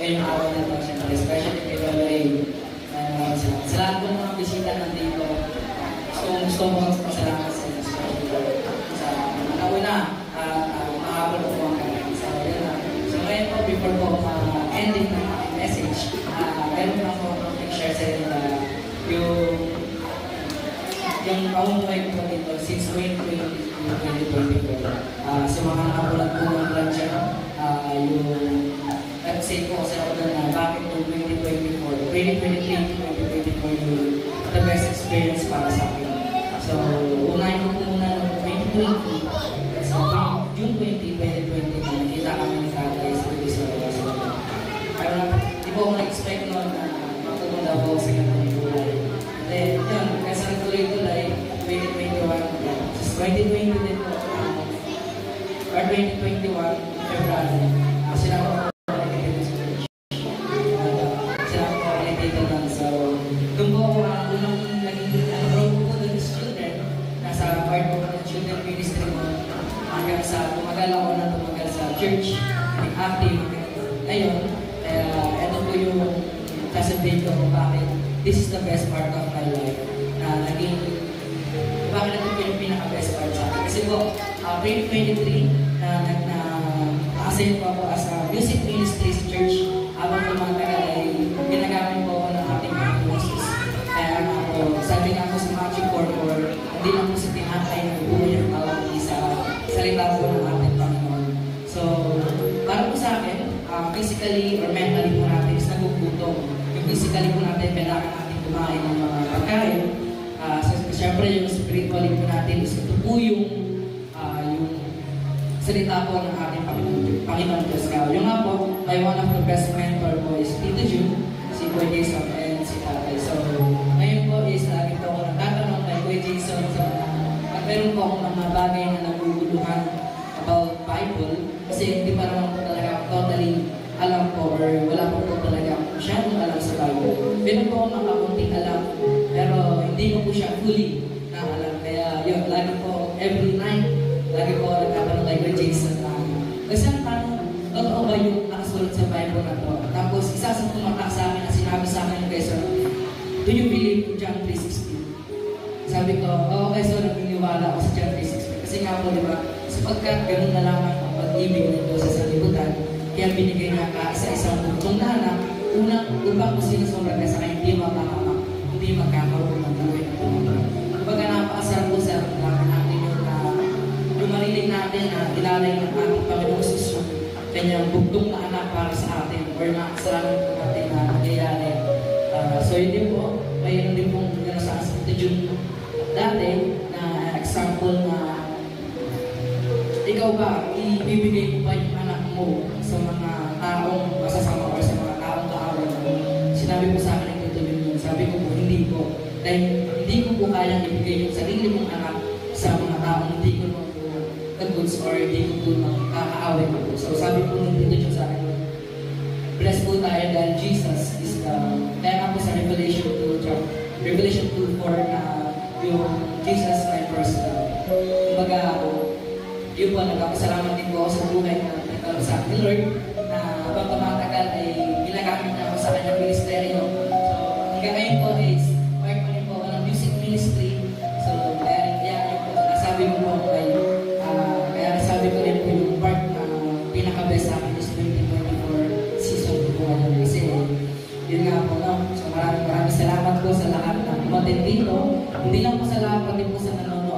ngayong araw na ito, siyempre, especially kay Lolo Ray. Maraming salamat. Sa lahat po ng mga bisita nandito, gusto mo magpasalamat sa inyo, especially sa mga una, makapal po ang kanya. So ngayon po, before po ending ng aking message, meron na po share sa inyo yung pamumuhay ko dito since 2020-2024. Sa mga nakapulat po ng plan siya, yung website ko kasi ako na bakit yung 2023-2024 yung the best experience para sa akin. So, unahin ko muna ng 2020, so June 20, 2020, nakita kami ni Tatay sa Divisoria. Pero di po ako na-expect noon na mapupunta po sa ganun yung buhay. Then, yun, kasi tuloy-tuloy, 2021, just 2020 din po, or 2021, February, sila ko doon po ako unang naging enroll ko doon student, nasa part ko ng children ministry mo, hanggang sa tumagal ako na tumagal sa church, naging active. Ngayon, ito po yung sasabihin ko kung bakit this is the best part of my life. Na naging, bakit ito po yung pinaka-best part sa akin. Kasi po, 2023, na-assign po ako as a music ministry sa church. Habang tumatagal ay ginagamit po ako ng ating mga boses. Kaya sabi nga po sa Matthew 4:4, hindi lang po sa tinatay na buhay ang tawag sa salita po ng ating Panginoon. So, para po sa akin, physically or mentally po natin is nagugutom. Yung physically po natin, kailangan natin kumain ng mga pagkain. Siyempre, yung spiritually po natin is ito po yung salita po ng ating Panginoon Diyos. Yung nga po, my one of the best mentor po is Tito June, si Kuya Jason, and si Tatay. So, ngayon po is lagi po ako nagtatanong kay Kuya Jason sa pag meron po akong mga bagay na naguguluhan about Bible, kasi hindi pa naman po talaga totally alam po or wala po talaga masyadong alam sa Bible. Meron po akong makakunting alam, pero hindi ko po siya fully na alam. Kaya yun, lagi po, every night, lagi po nagtatanong kay Kuya Jason kasi ang tanong, totoo ba yung nakasulat sa Bible na to? Tapos isa sa tumatak sa akin na sinabi sa akin kay Sir, do you believe in John 3:16? Sabi ko, okay, so naniniwala ako sa John 3:16. Kasi nga po, di ba, sapagkat ganun na lamang ang pag-ibig nito sa sanlibutan, kaya binigay niya ka isa-isang buntong na anak, unang upang kung sinusulat ka sa kanya, hindi magkakaroon ng buhay na tumutulong. Kumbaga napakasarap po sa natin yung marinig natin na ilalay ng ating Panginoon Jesus yung kanyang bugtong na anak para sa atin or nakasalanan po natin na nangyayari. So yun din po, mayroon din pong sa Santo June dati na example na ikaw ba, ibibigay mo ba yung anak mo sa mga taong masasama o sa mga taong kaaway mo? Sinabi ko sa akin ng Tito June, sabi ko po, hindi po. Dahil hindi ko po kayang ibigay yung sarili mong anak sa mga taong hindi ko goods or hindi ko po makakaaway ko. So sabi po ng Tito June sa akin, bless po tayo dahil Jesus is the, kaya nga po sa Revelation 2:4 na yung Jesus my first love. Kumbaga, yun po, nagpapasalamat din po ako sa buhay na nagkaroon sa akin, Lord, na habang tumatagal ay ginagamit niya ako sa kanyang ministeryo. So hanggang ngayon po is part pa rin po ako ng music ministry. So kaya yun po, nasabi mo po ako kayo. Sabi ko rin po yung part na pinaka-best sa akin is 2024 season po ngayon. Kasi yun nga po, no? So maraming salamat po sa lahat na umatin dito. Hindi lang po sa lahat, pati po sa nanonood